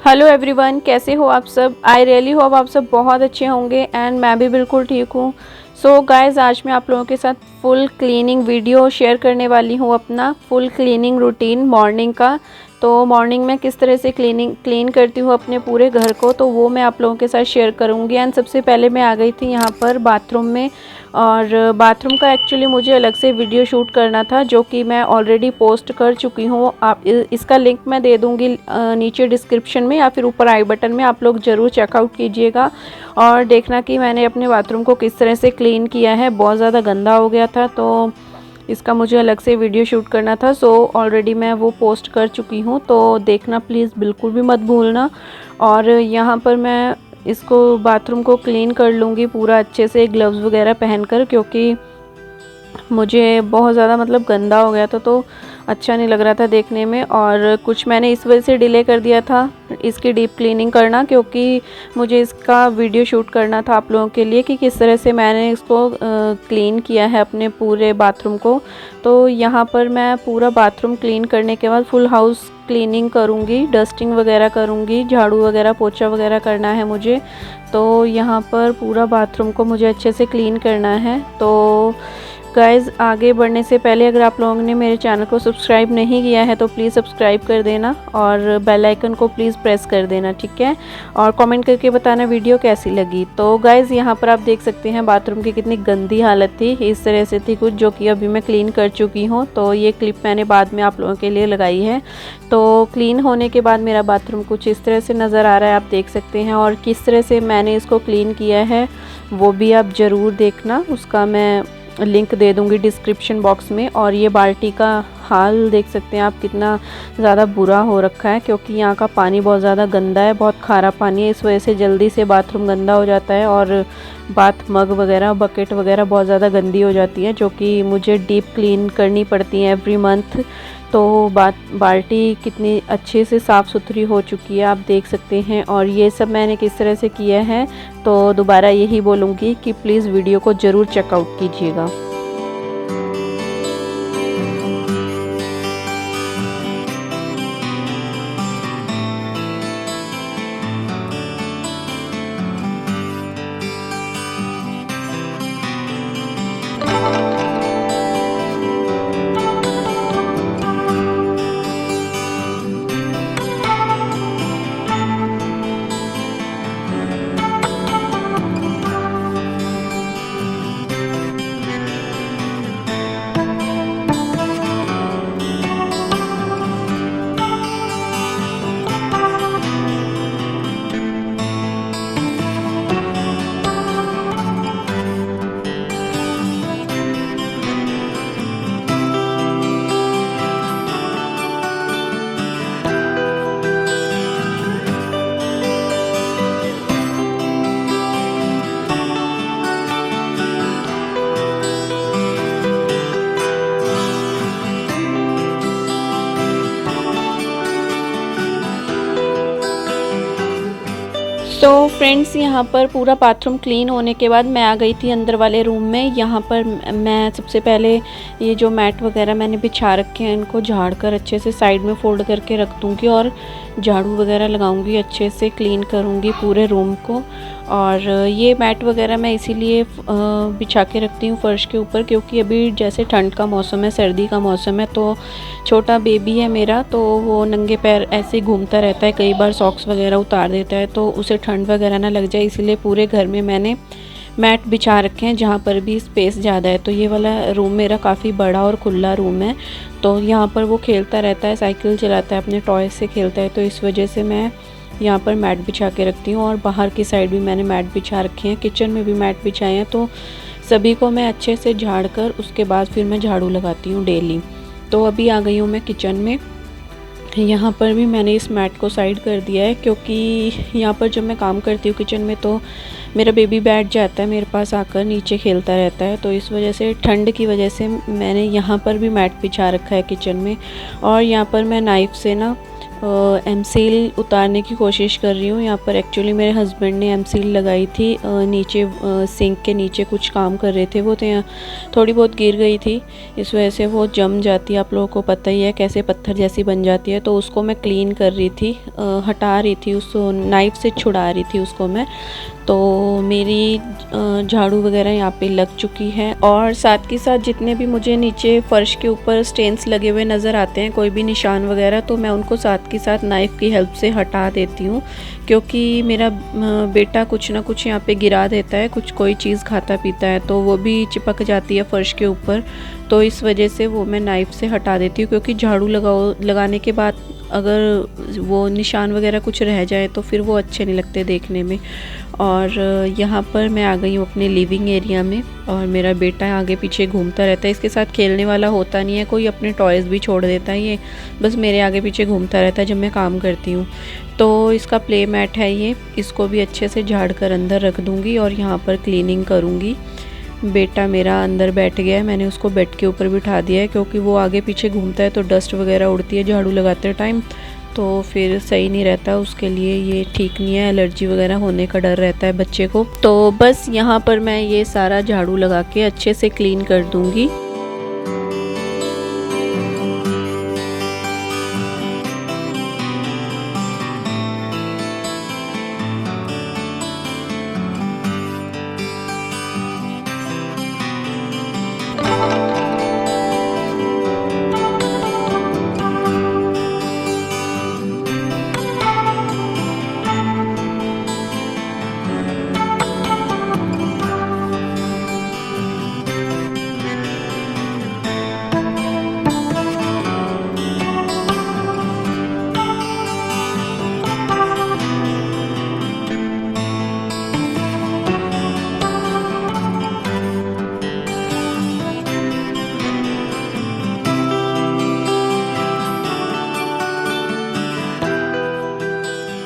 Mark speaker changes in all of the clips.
Speaker 1: Hello everyone, कैसे हो आप सब। आई रियली होप आप सब बहुत अच्छे होंगे एंड मैं भी बिल्कुल ठीक हूँ। सो गाइस, आज मैं आप लोगों के साथ फुल क्लीनिंग वीडियो शेयर करने वाली हूँ, अपना फुल क्लीनिंग रूटीन मॉर्निंग का। तो मॉर्निंग में किस तरह से क्लीन करती हूँ अपने पूरे घर को, तो वो मैं आप लोगों के साथ शेयर करूँगी। एंड सबसे पहले मैं आ गई थी यहाँ पर बाथरूम में, और बाथरूम का एक्चुअली मुझे अलग से वीडियो शूट करना था, जो कि मैं ऑलरेडी पोस्ट कर चुकी हूँ। आप इसका लिंक मैं दे दूँगी नीचे डिस्क्रिप्शन में या फिर ऊपर आई बटन में। आप लोग ज़रूर चेकआउट कीजिएगा और देखना कि मैंने अपने बाथरूम को किस तरह से क्लीन किया है। बहुत ज़्यादा गंदा हो गया था, तो इसका मुझे अलग से वीडियो शूट करना था। सो ऑलरेडी मैं वो पोस्ट कर चुकी हूँ, तो देखना प्लीज़, बिल्कुल भी मत भूलना। और यहाँ पर मैं इसको बाथरूम को क्लीन कर लूँगी पूरा अच्छे से, ग्लव्स वगैरह पहनकर, क्योंकि मुझे बहुत ज़्यादा मतलब गंदा हो गया था, तो अच्छा नहीं लग रहा था देखने में। और कुछ मैंने इस वजह से डिले कर दिया था इसकी डीप क्लीनिंग करना, क्योंकि मुझे इसका वीडियो शूट करना था आप लोगों के लिए कि किस तरह से मैंने इसको क्लीन किया है अपने पूरे बाथरूम को। तो यहाँ पर मैं पूरा बाथरूम क्लीन करने के बाद फुल हाउस क्लीनिंग करूँगी, डस्टिंग वगैरह करूँगी, झाड़ू वगैरह पोछा वगैरह करना है मुझे। तो यहाँ पर पूरा बाथरूम को मुझे अच्छे से क्लीन करना है। तो गाइज़, आगे बढ़ने से पहले अगर आप लोगों ने मेरे चैनल को सब्सक्राइब नहीं किया है तो प्लीज़ सब्सक्राइब कर देना और बेल आइकन को प्लीज़ प्रेस कर देना, ठीक है। और कमेंट करके बताना वीडियो कैसी लगी। तो गाइज़, यहाँ पर आप देख सकते हैं बाथरूम की कितनी गंदी हालत थी, इस तरह से थी कुछ, जो कि अभी मैं क्लीन कर चुकी हूँ। तो ये क्लिप मैंने बाद में आप लोगों के लिए लगाई है। तो क्लीन होने के बाद मेरा बाथरूम कुछ इस तरह से नज़र आ रहा है, आप देख सकते हैं। और किस तरह से मैंने इसको क्लीन किया है वो भी आप ज़रूर देखना, उसका मैं लिंक दे दूंगी डिस्क्रिप्शन बॉक्स में। और ये बाल्टी का हाल देख सकते हैं आप, कितना ज़्यादा बुरा हो रखा है, क्योंकि यहाँ का पानी बहुत ज़्यादा गंदा है, बहुत खारा पानी है। इस वजह से जल्दी से बाथरूम गंदा हो जाता है और बाथ मग वगैरह, बकेट वगैरह बहुत ज़्यादा गंदी हो जाती है, जो कि मुझे डीप क्लीन करनी पड़ती है एवरी मंथ। तो बाल्टी कितनी अच्छे से साफ़ सुथरी हो चुकी है, आप देख सकते हैं। और ये सब मैंने किस तरह से किया है, तो दोबारा यही बोलूँगी कि प्लीज़ वीडियो को ज़रूर चेकआउट कीजिएगा। तो फ्रेंड्स, यहाँ पर पूरा बाथरूम क्लीन होने के बाद मैं आ गई थी अंदर वाले रूम में। यहाँ पर मैं सबसे पहले ये जो मैट वगैरह मैंने बिछा रखे हैं, इनको झाड़ कर अच्छे से साइड में फोल्ड करके रख दूँगी और झाड़ू वगैरह लगाऊंगी, अच्छे से क्लीन करूँगी पूरे रूम को। और ये मैट वगैरह मैं इसीलिए बिछा के रखती हूँ फर्श के ऊपर, क्योंकि अभी जैसे ठंड का मौसम है, सर्दी का मौसम है, तो छोटा बेबी है मेरा, तो वो नंगे पैर ऐसे ही घूमता रहता है, कई बार सॉक्स वगैरह उतार देता है, तो उसे ठंड वगैरह ना लग जाए, इसीलिए पूरे घर में मैंने मैट बिछा रखे हैं जहाँ पर भी स्पेस ज़्यादा है। तो ये वाला रूम मेरा काफ़ी बड़ा और खुला रूम है, तो यहाँ पर वो खेलता रहता है, साइकिल चलाता है, अपने टॉय से खेलता है, तो इस वजह से मैं यहाँ पर मैट बिछा के रखती हूँ। और बाहर की साइड भी मैंने मैट बिछा रखे हैं, किचन में भी मैट बिछाए हैं, तो सभी को मैं अच्छे से झाड़ कर उसके बाद फिर मैं झाड़ू लगाती हूँ डेली। तो अभी आ गई हूँ मैं किचन में। यहाँ पर भी मैंने इस मैट को साइड कर दिया है, क्योंकि यहाँ पर जब मैं काम करती हूँ किचन में तो मेरा बेबी बैठ जाता है मेरे पास आकर, नीचे खेलता रहता है, तो इस वजह से ठंड की वजह से मैंने यहाँ पर भी मैट बिछा रखा है किचन में। और यहाँ पर मैं नाइफ़ से ना एम सील उतारने की कोशिश कर रही हूँ। यहाँ पर एक्चुअली मेरे हस्बैंड ने एम सील लगाई थी, नीचे सिंक के नीचे कुछ काम कर रहे थे वो, तो यहाँ थोड़ी बहुत गिर गई थी, इस वजह से वो जम जाती है, आप लोगों को पता ही है कैसे पत्थर जैसी बन जाती है। तो उसको मैं क्लीन कर रही थी, हटा रही थी, उसको नाइफ़ से छुड़ा रही थी उसको मैं। तो मेरी झाड़ू वगैरह यहाँ पे लग चुकी है, और साथ के साथ जितने भी मुझे नीचे फ़र्श के ऊपर स्टेन्स लगे हुए नज़र आते हैं, कोई भी निशान वगैरह, तो मैं उनको साथ के साथ नाइफ़ की हेल्प से हटा देती हूँ, क्योंकि मेरा बेटा कुछ ना कुछ यहाँ पे गिरा देता है, कुछ कोई चीज़ खाता पीता है तो वो भी चिपक जाती है फ़र्श के ऊपर, तो इस वजह से वो मैं नाइफ़ से हटा देती हूँ। क्योंकि झाड़ू लगाने के बाद अगर वो निशान वगैरह कुछ रह जाए तो फिर वो अच्छे नहीं लगते देखने में। और यहाँ पर मैं आ गई हूँ अपने लिविंग एरिया में, और मेरा बेटा आगे पीछे घूमता रहता है, इसके साथ खेलने वाला होता नहीं है कोई, अपने टॉयज़ भी छोड़ देता है, ये बस मेरे आगे पीछे घूमता रहता है जब मैं काम करती हूँ। तो इसका प्ले मैट है ये, इसको भी अच्छे से झाड़ कर अंदर रख दूँगी और यहाँ पर क्लीनिंग करूँगी। बेटा मेरा अंदर बैठ गया है, मैंने उसको बेड के ऊपर बिठा दिया है, क्योंकि वो आगे पीछे घूमता है तो डस्ट वगैरह उड़ती है झाड़ू लगाते टाइम, तो फिर सही नहीं रहता उसके लिए, ये ठीक नहीं है, एलर्जी वगैरह होने का डर रहता है बच्चे को। तो बस यहाँ पर मैं ये सारा झाड़ू लगा के अच्छे से क्लीन कर दूँगी।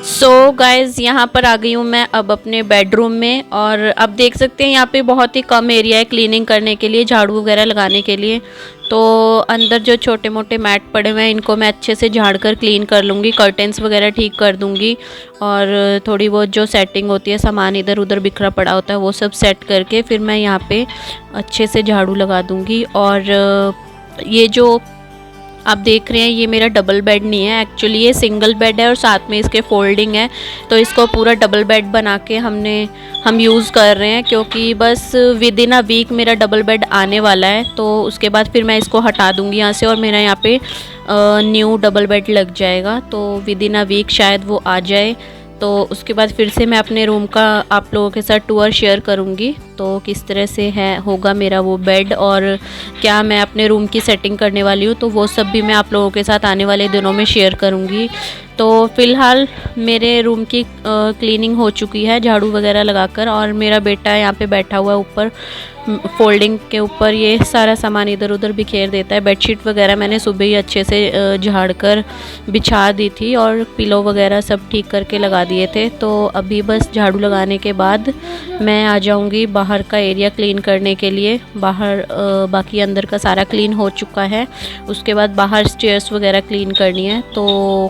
Speaker 1: सो गाइज़ यहाँ पर आ गई हूँ मैं अब अपने बेडरूम में, और अब देख सकते हैं यहाँ पे बहुत ही कम एरिया है क्लीनिंग करने के लिए, झाड़ू वगैरह लगाने के लिए। तो अंदर जो छोटे मोटे मैट पड़े हुए हैं इनको मैं अच्छे से झाड़ कर क्लीन कर लूँगी, कर्टेंस वगैरह ठीक कर दूँगी, और थोड़ी बहुत जो सेटिंग होती है, सामान इधर उधर बिखरा पड़ा होता है वो सब सेट करके फिर मैं यहाँ पे अच्छे से झाड़ू लगा दूँगी। और ये जो आप देख रहे हैं ये मेरा डबल बेड नहीं है, एक्चुअली ये सिंगल बेड है और साथ में इसके फोल्डिंग है, तो इसको पूरा डबल बेड बना के हम यूज़ कर रहे हैं, क्योंकि बस विद इन अ वीक मेरा डबल बेड आने वाला है, तो उसके बाद फिर मैं इसको हटा दूंगी यहाँ से और मेरा यहाँ पे न्यू डबल बेड लग जाएगा, तो विद इन अ वीक शायद वो आ जाए। तो उसके बाद फिर से मैं अपने रूम का आप लोगों के साथ टूर शेयर करूँगी, तो किस तरह से होगा मेरा वो बेड, और क्या मैं अपने रूम की सेटिंग करने वाली हूँ, तो वो सब भी मैं आप लोगों के साथ आने वाले दिनों में शेयर करूँगी। तो फ़िलहाल मेरे रूम की क्लीनिंग हो चुकी है झाड़ू वगैरह लगाकर, और मेरा बेटा यहाँ पे बैठा हुआ है ऊपर फोल्डिंग के ऊपर, ये सारा सामान इधर उधर बिखेर देता है। बेडशीट वगैरह मैंने सुबह ही अच्छे से झाड़ कर बिछा दी थी, और पिलो वगैरह सब ठीक करके लगा दिए थे। तो अभी बस झाड़ू लगाने के बाद मैं आ जाऊँगी बाहर का एरिया क्लीन करने के लिए। बाहर बाकी अंदर का सारा क्लीन हो चुका है, उसके बाद बाहर स्टेयर्स वगैरह क्लीन करनी है। तो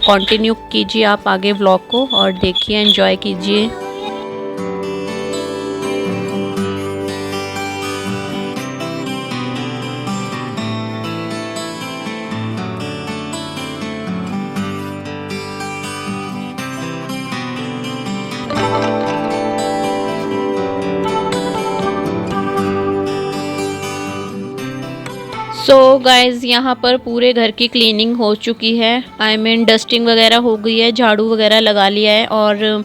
Speaker 1: कंटिन्यू कीजिए आप आगे व्लॉग को और देखिए, एंजॉय कीजिए। सो गाइज़ यहाँ पर पूरे घर की क्लीनिंग हो चुकी है, आई मीन डस्टिंग वगैरह हो गई है, झाड़ू वगैरह लगा लिया है, और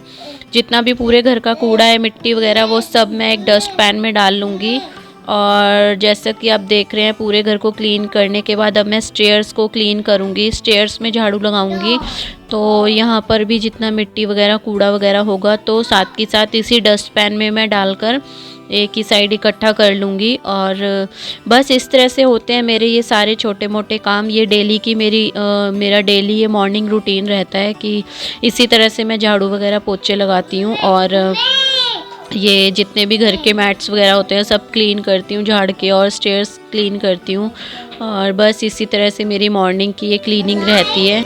Speaker 1: जितना भी पूरे घर का कूड़ा है, मिट्टी वगैरह, वो सब मैं एक डस्ट पैन में डाल लूँगी। और जैसा कि आप देख रहे हैं पूरे घर को क्लीन करने के बाद अब मैं स्टेयर्स को क्लीन करूँगी, स्टेयर्स में झाड़ू लगाऊँगी। तो यहाँ पर भी जितना मिट्टी वगैरह कूड़ा वगैरह होगा तो साथ के साथ इसी डस्ट पैन में मैं डालकर एक ही साइड इकट्ठा कर लूँगी। और बस इस तरह से होते हैं मेरे ये सारे छोटे मोटे काम। ये डेली की मेरा डेली ये मॉर्निंग रूटीन रहता है कि इसी तरह से मैं झाड़ू वगैरह पोछे लगाती हूँ, और ये जितने भी घर के मैट्स वगैरह होते हैं सब क्लीन करती हूँ झाड़ के, और स्टेयर्स क्लीन करती हूँ। और बस इसी तरह से मेरी मॉर्निंग की ये क्लीनिंग रहती है।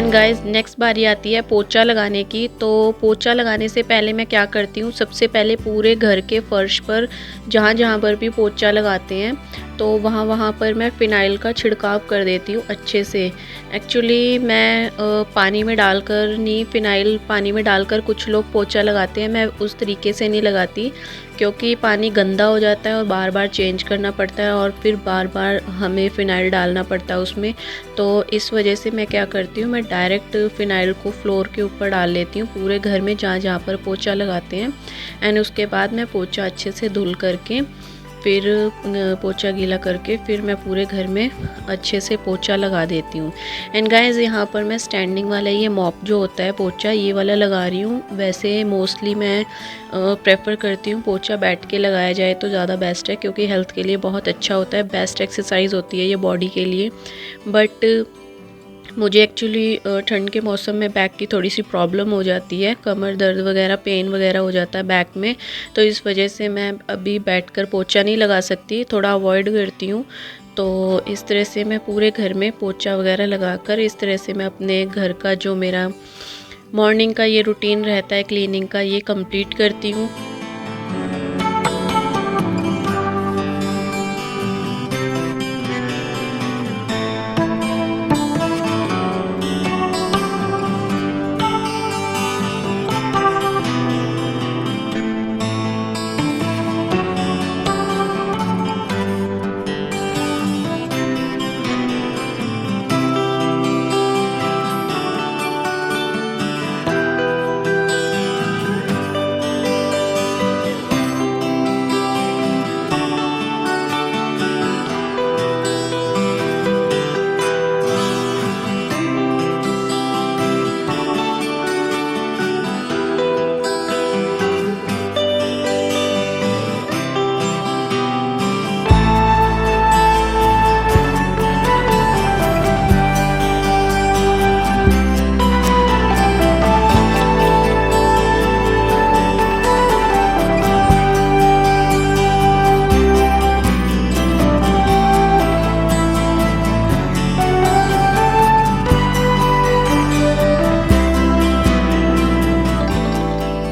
Speaker 1: एंड गाइस नेक्स्ट बारी आती है पोछा लगाने की। तो पोछा लगाने से पहले मैं क्या करती हूँ, सबसे पहले पूरे घर के फर्श पर जहाँ जहाँ पर भी पोछा लगाते हैं तो वहाँ पर मैं फ़िनाइल का छिड़काव कर देती हूँ अच्छे से। एक्चुअली मैं पानी में डालकर नहीं, फ़िनाइल पानी में डालकर कुछ लोग पोछा लगाते हैं, मैं उस तरीके से नहीं लगाती क्योंकि पानी गंदा हो जाता है और बार बार चेंज करना पड़ता है और फिर बार बार हमें फ़िनाइल डालना पड़ता है उसमें। तो इस वजह से मैं क्या करती हूँ, मैं डायरेक्ट फ़िनाइल को फ्लोर के ऊपर डाल लेती हूँ पूरे घर में जहाँ जहाँ पर पोछा लगाते हैं। एंड उसके बाद मैं पोछा अच्छे से धुल करके फिर पोछा गीला करके फिर मैं पूरे घर में अच्छे से पोछा लगा देती हूँ। एंड गाइस यहाँ पर मैं स्टैंडिंग वाला ये मॉप जो होता है पोछा, ये वाला लगा रही हूँ। वैसे मोस्टली मैं प्रेफर करती हूँ पोछा बैठ के लगाया जाए तो ज़्यादा बेस्ट है क्योंकि हेल्थ के लिए बहुत अच्छा होता है, बेस्ट एक्सरसाइज होती है ये बॉडी के लिए। बट मुझे एक्चुअली ठंड के मौसम में बैक की थोड़ी सी प्रॉब्लम हो जाती है, कमर दर्द वगैरह, पेन वगैरह हो जाता है बैक में, तो इस वजह से मैं अभी बैठकर पोछा नहीं लगा सकती, थोड़ा अवॉइड करती हूँ। तो इस तरह से मैं पूरे घर में पोछा वगैरह लगाकर इस तरह से मैं अपने घर का जो मेरा मॉर्निंग का ये रूटीन रहता है क्लीनिंग का, ये कंप्लीट करती हूँ।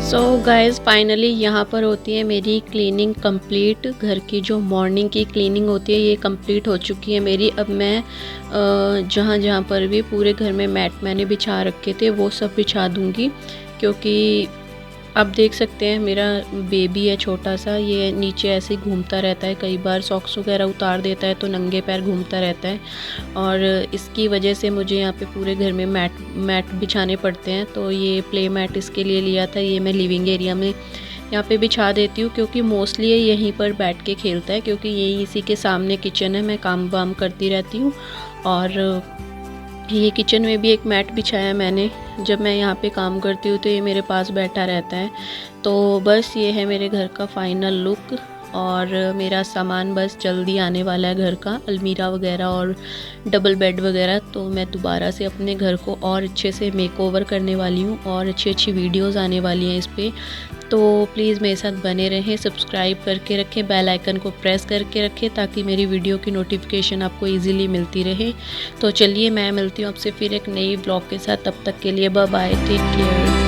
Speaker 1: सो गाइज़ फाइनली यहाँ पर होती है मेरी क्लीनिंग कंप्लीट। घर की जो मॉर्निंग की क्लीनिंग होती है ये कंप्लीट हो चुकी है मेरी। अब मैं जहाँ जहाँ पर भी पूरे घर में मैट मैंने बिछा रखे थे वो सब बिछा दूँगी क्योंकि अब देख सकते हैं मेरा बेबी है छोटा सा, ये नीचे ऐसे ही घूमता रहता है, कई बार सॉक्स वगैरह उतार देता है तो नंगे पैर घूमता रहता है और इसकी वजह से मुझे यहाँ पे पूरे घर में मैट बिछाने पड़ते हैं। तो ये प्ले मैट इसके लिए लिया था, ये मैं लिविंग एरिया में यहाँ पे बिछा देती हूँ क्योंकि मोस्टली ये यहीं पर बैठ के खेलता है क्योंकि यही इसी के सामने किचन है, मैं काम वाम करती रहती हूँ। और ये किचन में भी एक मैट बिछाया मैंने, जब मैं यहाँ पे काम करती हूँ तो ये मेरे पास बैठा रहता है। तो बस ये है मेरे घर का फाइनल लुक और मेरा सामान बस जल्दी आने वाला है घर का, अलमीरा वगैरह और डबल बेड वगैरह। तो मैं दोबारा से अपने घर को और अच्छे से मेकओवर करने वाली हूँ और अच्छी अच्छी वीडियोज़ आने वाली हैं इस पर। तो प्लीज़ मेरे साथ बने रहें, सब्सक्राइब करके रखें, बेल आइकन को प्रेस करके रखें ताकि मेरी वीडियो की नोटिफिकेशन आपको इजीली मिलती रहे। तो चलिए मैं मिलती हूँ आपसे फिर एक नई ब्लॉग के साथ, तब तक के लिए बाय बाय, टेक केयर।